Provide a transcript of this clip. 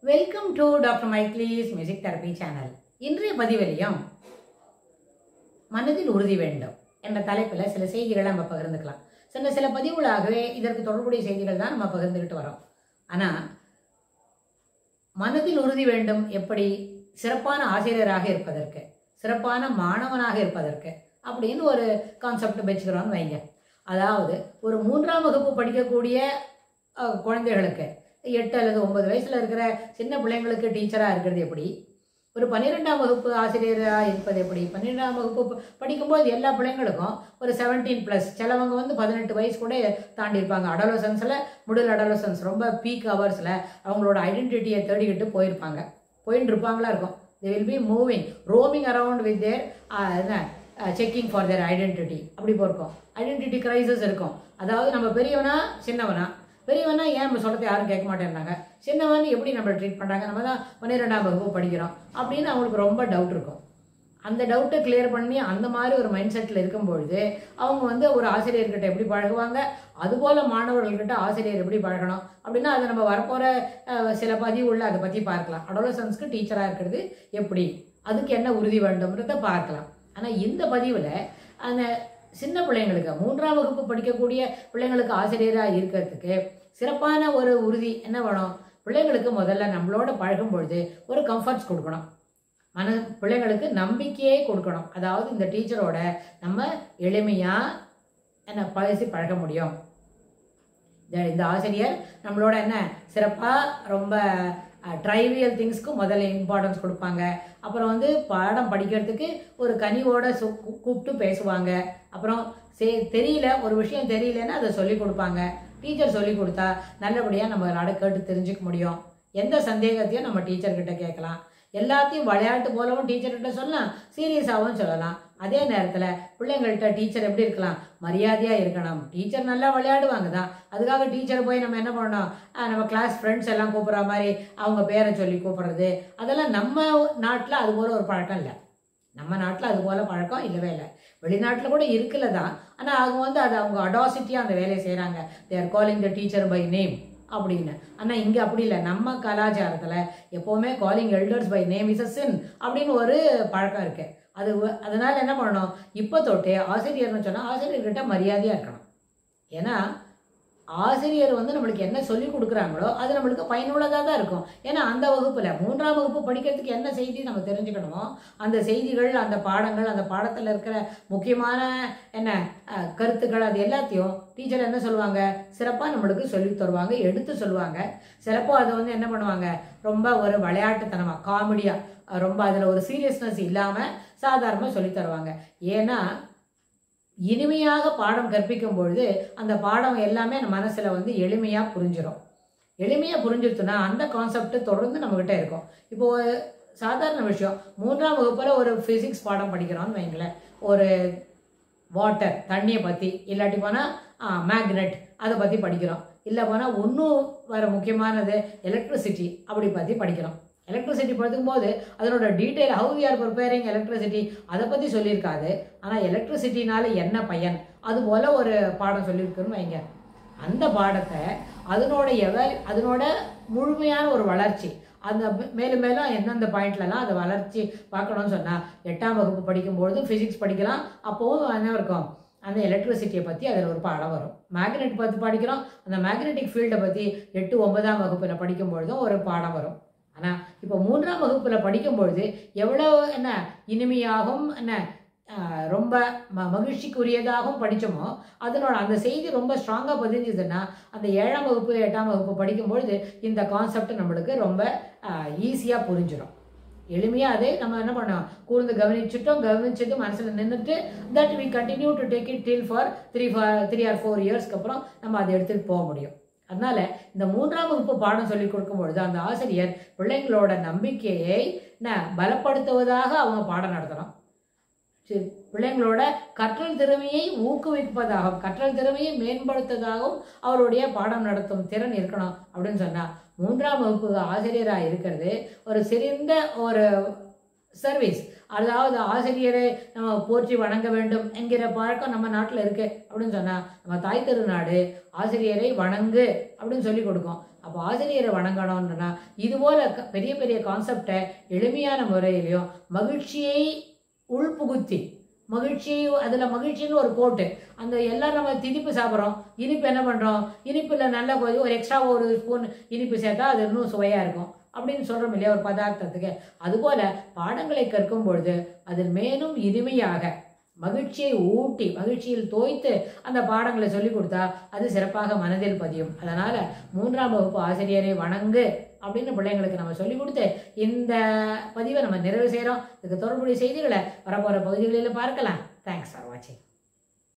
Welcome to Dr. Michael's Music Therapy Channel. இன்றைய பதிவிலையும் மனதில் உறுதி வேண்டும் என்ற தலைப்பில் சில செய்திகளை நம்ம பகிர்ந்துக்கலாம். சில பதிவுகளாகவே இதற்கு தொடர்புடைய செய்திகள் தான் நம்ம பகிர்ந்துக்கிட்டு வரோம். ஆனால் மனதில் உறுதி வேண்டும் எப்படி சிறப்பான ஆசிரியராக இருப்பதற்கு, சிறப்பான மாணவனாக இருப்பதற்கு அப்படின்னு ஒரு கான்செப்ட் வச்சுக்கிறோம்னு வைங்க. அதாவது ஒரு 3ஆம் வகுப்பு படிக்கக்கூடிய குழந்தைகளுக்கு 8 அல்லது 9 வயசுல இருக்கிற சின்ன பிள்ளைங்களுக்கு டீச்சராக இருக்கிறது எப்படி, ஒரு 12ஆம் வகுப்பு ஆசிரியராக இருப்பது எப்படி, 12ஆம் வகுப்பு படிக்கும்போது எல்லா பிள்ளைங்களுக்கும் ஒரு 17+, சிலவங்க 18 வயசு கூட தாண்டி இருப்பாங்க. அடலோசன்ஸில் மிடில் அடலோசன்ஸ் ரொம்ப பீக் ஹவர்ஸில் அவங்களோட ஐடென்டிட்டியை தேடிக்கிட்டு போயிட்டு இருப்பாங்களா இருக்கும். they will be moving roaming around with their checking for their identity. அப்படி போயிருக்கோம். ஐடென்டிட்டி கிரைசிஸ் இருக்கும். அதாவது நம்ம பெரியவனா சின்னவனா, பெரியவனா ஏன் நம்ம சொல்கிறத யாரும் கேட்க மாட்டேன்னாங்க, சின்னவன் எப்படி நம்மளை ட்ரீட் பண்ணுறாங்க, நம்ம தான் 12ஆம் வகுப்பு படிக்கிறோம் அப்படின்னு அவங்களுக்கு ரொம்ப டவுட் இருக்கும். அந்த டவுட்டை கிளியர் பண்ணி அந்த மாதிரி ஒரு மைண்ட் செட்டில் இருக்கும்பொழுது அவங்க ஒரு ஆசிரியர்கிட்ட எப்படி பழகுவாங்க, அதுபோல் மாணவர்கள்கிட்ட ஆசிரியர் எப்படி பழகணும் அப்படின்னா அதை நம்ம வரப்போகிற சில பதிவுள்ள அதை பற்றி பார்க்கலாம். அடோலசன்ஸ்க்கு டீச்சராக இருக்கிறது எப்படி, அதுக்கு என்ன உறுதி வேண்டும்ன்றதை பார்க்கலாம். ஆனால் இந்த பதிவில் அந்த சின்ன பிள்ளைங்களுக்கு 3ஆம் வகுப்பு படிக்கக்கூடிய பிள்ளைங்களுக்கு ஆசிரியராக இருக்கிறதுக்கு சிறப்பான ஒரு உறுதி என்ன வேணும், பிள்ளைங்களுக்கு முதல்ல நம்மளோட பழகும் பொழுது ஒரு கம்ஃபர்ட்ஸ் கொடுக்கணும். பிள்ளைங்களுக்கு நம்பிக்கையே கொடுக்கணும். அதாவது இந்த டீச்சரோட நம்ம எளிமையாக பேசி பழக முடியும். இந்த ஆசிரியர் நம்மளோட சிறப்பாக ரொம்ப ட்ரைவியல் திங்ஸ்க்கு முதல்ல இம்பார்ட்டன்ஸ் கொடுப்பாங்க. அப்புறம் பாடம் படிக்கிறதுக்கு ஒரு கனிவோட கூப்பிட்டு பேசுவாங்க. அப்புறம் தெரியல, ஒரு விஷயம் தெரியலன்னா அதை சொல்லி கொடுப்பாங்க. டீச்சர் சொல்லி கொடுத்தா நல்லபடியாக நம்ம கேட்டு தெரிஞ்சுக்க முடியும். எந்த சந்தேகத்தையும் நம்ம டீச்சர்கிட்ட கேட்கலாம். எல்லாத்தையும் விளையாட்டு போலவும் டீச்சர்கிட்ட சொல்லலாம், சீரியஸாகவும் சொல்லலாம். அதே நேரத்தில் பிள்ளைங்கள்ட்ட டீச்சர் எப்படி இருக்கலாம், மரியாதையாக இருக்கணும். டீச்சர் நல்லா விளையாடுவாங்க தான், அதுக்காக டீச்சரை போய் நம்ம என்ன பண்ணணும், நம்ம கிளாஸ் ஃப்ரெண்ட்ஸ் எல்லாம் கூப்பிட்ற மாதிரி அவங்க பேரை சொல்லி கூப்பிட்றது, அதெல்லாம் நம்ம நாட்டில் அது போல் ஒரு பழக்கம் இல்லை. நம்ம நாட்டில் அது போல் பழக்கம் இல்லவே இல்லை. வெளிநாட்டில் கூட இருக்குல்ல தான். ஆனால் அவங்க அது அவங்க அடாசிட்டியாக அந்த வேலையை செய்கிறாங்க. They are calling the teacher by name அப்படின்னு. ஆனால் இங்கே அப்படி இல்லை. நம்ம கலாச்சாரத்தில் எப்போவுமே calling elders by name is a sin அப்படின்னு ஒரு பழக்கம் இருக்கு. அதனால என்ன பண்ணணும், இப்போ தொட்டே ஆசிரியர்னு சொன்னால் ஆசிரியர்கிட்ட மரியாதையாக இருக்கணும். ஏன்னா ஆசிரியர் நம்மளுக்கு என்ன சொல்லி கொடுக்குறாங்களோ அது நம்மளுக்கு பயனுள்ளதாக தான் இருக்கும். ஏன்னா அந்த வகுப்பில் 3ஆம் வகுப்பு படிக்கிறதுக்கு என்ன செய்தி நம்ம தெரிஞ்சுக்கணுமோ அந்த செய்திகள், அந்த பாடங்கள், அந்த பாடத்தில் இருக்கிற முக்கியமான கருத்துக்கள், அது எல்லாத்தையும் டீச்சர் என்ன சொல்லுவாங்க, சிறப்பாக நம்மளுக்கு சொல்லி தருவாங்க, எடுத்து சொல்லுவாங்க. சிலப்போ அதை என்ன பண்ணுவாங்க, ரொம்ப ஒரு விளையாட்டுத்தனமாக காமெடியாக, ரொம்ப அதில் ஒரு சீரியஸ்னஸ் இல்லாமல் சாதாரணமாக சொல்லி தருவாங்க. ஏன்னா இனிமையாக பாடம் கற்பிக்கும் பொழுது அந்த பாடம் எல்லாமே நம்ம மனசில் எளிமையாக புரிஞ்சிடும். எளிமையாக புரிஞ்சிருச்சுன்னா அந்த கான்செப்ட் தொடர்ந்து நம்மகிட்ட இருக்கும். இப்போது சாதாரண விஷயம், 3ஆம் வகுப்பில் ஒரு ஃபிசிக்ஸ் பாடம் படிக்கிறோம்னு வைங்களேன். ஒரு வாட்டர், தண்ணியை பற்றி, இல்லாட்டி போனால் மேக்னெட் அதை பற்றி படிக்கிறோம். இல்லை போனால் இன்னும் வேறு முக்கியமானது எலக்ட்ரிசிட்டி அப்படி பற்றி படிக்கிறோம். எலக்ட்ரிசிட்டி படிக்கும்போது அதனோட detail, how we are preparing electricity, அதை பற்றி சொல்லியிருக்காது. ஆனால் எலக்ட்ரிசிட்டினால என்ன பயன், அது போல் ஒரு பாடம் சொல்லியிருக்குன்னு வைங்க. அந்த பாடத்தை அதனோட முழுமையான ஒரு வளர்ச்சி, அந்த மேலும் மேலும் எந்தெந்த பாயிண்ட்லலாம் அதை வளர்ச்சி பார்க்கணும்னு சொன்னால் 8ஆம் வகுப்பு படிக்கும்பொழுது ஃபிசிக்ஸ் படிக்கலாம். அப்போவும் என்ன இருக்கும், அந்த எலக்ட்ரிசிட்டியை பற்றி அதில் ஒரு பாடம் வரும். மேக்னெட் பற்றி படிக்கிறோம், அந்த மேக்னெட்டிக் ஃபீல்டை பற்றி 8, 9ஆம் வகுப்பில் படிக்கும்பொழுதும் ஒரு பாடம் வரும். ஆனால் இப்போ 3ஆம் வகுப்பில் படிக்கும்பொழுது எவ்வளோ இனிமையாகவும் ரொம்ப மகிழ்ச்சிக்குரியதாகவும் படித்தோமோ அதனோட அந்த செய்தி ரொம்ப ஸ்ட்ராங்காக பதிஞ்சுதுன்னா அந்த 7ஆம் வகுப்பு 8ஆம் வகுப்பு படிக்கும்பொழுது இந்த கான்செப்ட் நம்மளுக்கு ரொம்ப ஈஸியாக புரிஞ்சிடும். எளிமையாக அதை நம்ம என்ன பண்ணோம், கூர்ந்து கவனிச்சுட்டு மனசில் நின்றுட்டு that we continue to take it till for 3 or 4 இயர்ஸ்க்கு அப்புறம் நம்ம அதை எடுத்துகிட்டு போக முடியும். அதனால இந்த 3ஆம் வகுப்பு பாடம் சொல்லி கொடுக்கும் பொழுது அந்த ஆசிரியர் பிள்ளைங்களோட நம்பிக்கையை பலப்படுத்துவதாக அவங்க பாடம் நடத்தணும். பிள்ளைங்களோட கற்றல் திறமையை ஊக்குவிப்பதாகவும் கற்றல் திறமையை மேம்படுத்துவதாகவும் அவருடைய பாடம் நடத்தும் திறன் இருக்கணும். அப்படின்னு சொன்னால் 3ஆம் வகுப்பு ஆசிரியராக இருக்கிறது ஒரு சிறந்த ஒரு சர்வீஸ். அதாவது ஆசிரியரை நம்ம போற்றி வணங்க வேண்டும் என்கிற பழக்கம் நம்ம நாட்டில் இருக்கு அப்படின்னு சொன்னால் நம்ம தாய் திருநாடு ஆசிரியரை வணங்கு அப்படின்னு சொல்லி கொடுக்கும். அப்போ ஆசிரியரை வணங்கணும்னா இதுபோல் பெரிய பெரிய கான்செப்டை எளிமையான முறையிலையும் மகிழ்ச்சியை உள்புகுத்தி அதில் மகிழ்ச்சின்னு ஒரு கோட்டு அந்த எல்லாம் நம்ம திணிப்பு சாப்பிட்றோம் இனிப்பு என்ன பண்ணுறோம் இனிப்பில் நல்லா கொஞ்சம் ஒரு எக்ஸ்ட்ரா ஒரு ஸ்பூன் இனிப்பு சேர்த்தா அது இன்னும் சுவையாக இருக்கும் அப்படின்னு சொல்கிறோம் இல்லையா ஒரு பதார்த்தத்துக்கு. அதுபோல் பாடங்களை கற்கும் பொழுது அதில் மேலும் இனிமையாக மகிழ்ச்சியை ஊட்டி மகிழ்ச்சியில் தோய்த்து அந்த பாடங்களை சொல்லி கொடுத்தா அது சிறப்பாக மனதில் பதியும். அதனால் 3ஆம் வகுப்பு ஆசிரியரை வணங்கு அப்படின்னு பிள்ளைங்களுக்கு நம்ம சொல்லிக் கொடுத்து இந்த பதிவை நம்ம நிறைவு செய்கிறோம். இதுக்கு தொடர்புடைய செய்திகளை வரப்போகிற பகுதிகளில் பார்க்கலாம். தேங்க்ஸ் ஃபார் வாட்சிங்.